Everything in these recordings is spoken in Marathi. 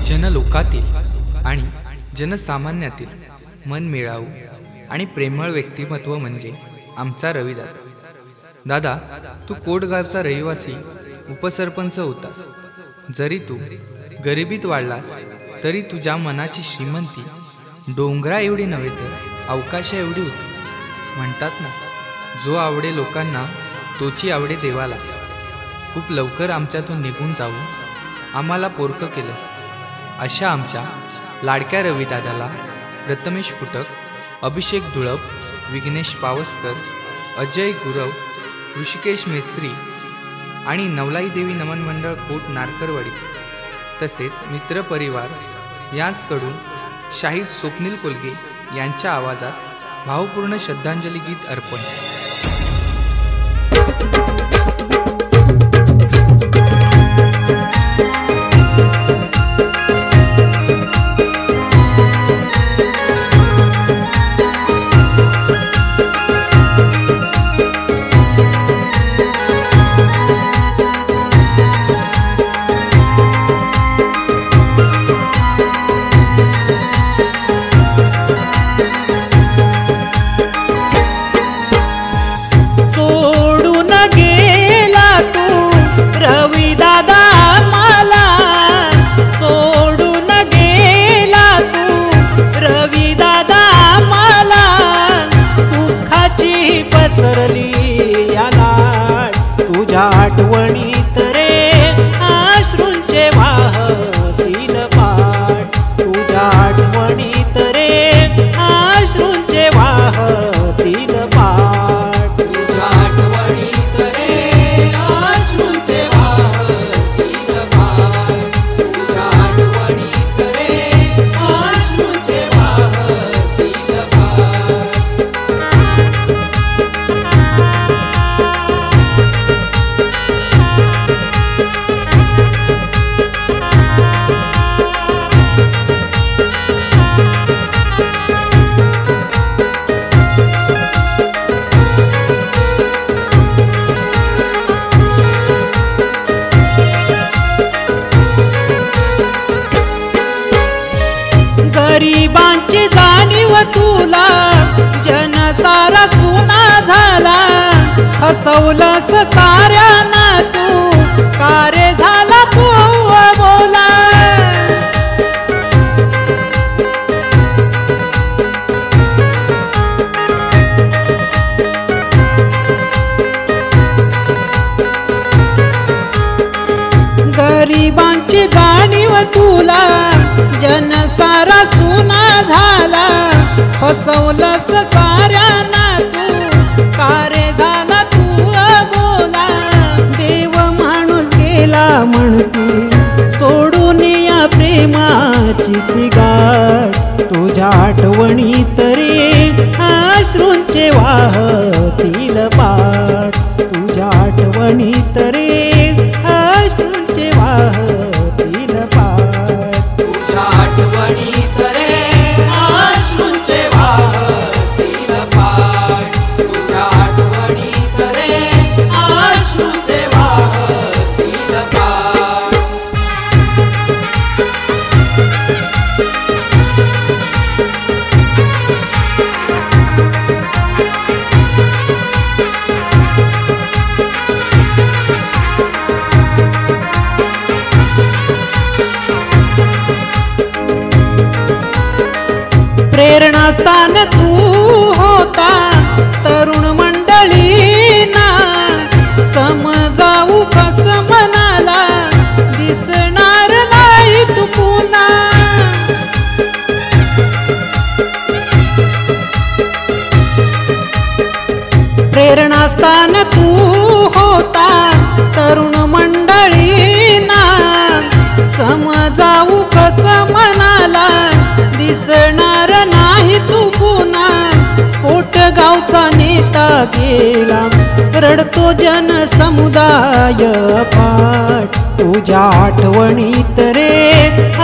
जनलोकातील आणि जनसामान्यातील मन मिळावू आणि प्रेमळ व्यक्तिमत्व म्हणजे आमचा रविदादा. दादा, तू कोटगावचा रहिवासी उपसरपंच होतास. जरी तू गरिबीत वाढलास तरी तुझ्या मनाची श्रीमंती डोंगरा एवढी नव्हे तर अवकाशा एवढी होती. म्हणतात ना, जो आवडे लोकांना तोची आवडे देवाला. खूप लवकर आमच्यातून निघून जाऊन आम्हाला पोरकं केलंस. अशा आमच्या लाडक्या रविदादाला प्रथमेश फुटक, अभिषेक धुळप, विघ्नेश पावसकर, अजय गुरव, ऋषिकेश मेस्त्री आणि नवलाई देवी नमन मंडळ कोट नारकरवाडी तसेच मित्रपरिवार यांचकडून शाहीर स्वप्नील कोलगे यांच्या आवाजात भावपूर्ण श्रद्धांजली गीत अर्पण. तुझ्या आठवणीत रे अश्रूंचे वाहतील पाट, तुझ्या आठवणीत रे अश्रूंचे वाहतील पाट, तुझ्या आठवणीत रे अश्रूंचे वाहतील पाट, तुझ्या आठवणीत रे अश्रूंचे वाहतील पाट. गरिबांची जाणीव तुला जनसारा सुना झाला, हसवलंस साऱ्यांना तू कारे झाला तू बोला. गरिबांची जाणीव तुला जनसारा सुना झाला, फसवलंस साऱ्यांना तू कारे झाला तू बोला. देव माणूस गेला म्हणती सोडून या प्रेमाची ती गाठ, तुझ्या आठवणीत रे अश्रूंचे वाहतील पाट, तुझ्या आठवणीत रे अश्रूंचे वाहतील पाट, तुझ्या आठवणीत रे अश्रूंचे वाहतील पाट, तुझ्या आठवणीत रे अश्रूंचे वाहतील पाट. प्रेरणास्थान तू होता तरुण मंडळींना, समजावू कस मनाला दिसणार नाही तू पुन्हा. प्रेरणास्थान तू होता तरुण मंडळींना, समजावू कस मनाला दिसणार नाही तू पुन्हा. कोटगावचा नेता गेला रडतो जन समुदाय पाट, तुझ्या आठवणीत रे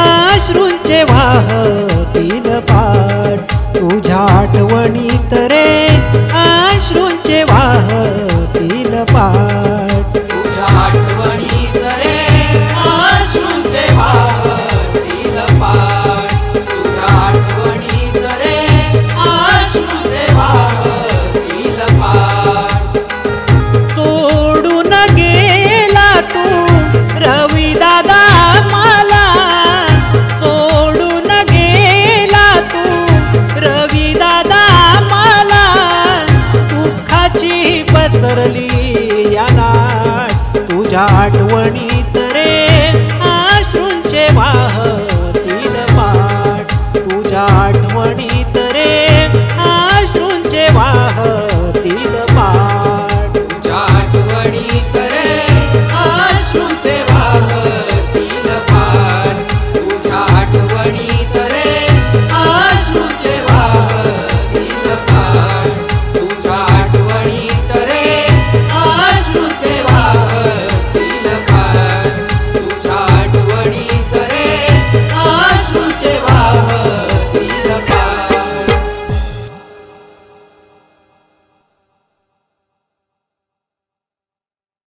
अश्रूंचे वाहतील पाट, तुझ्या आठवणीत रे अश्रूंचे वाहतील पाट.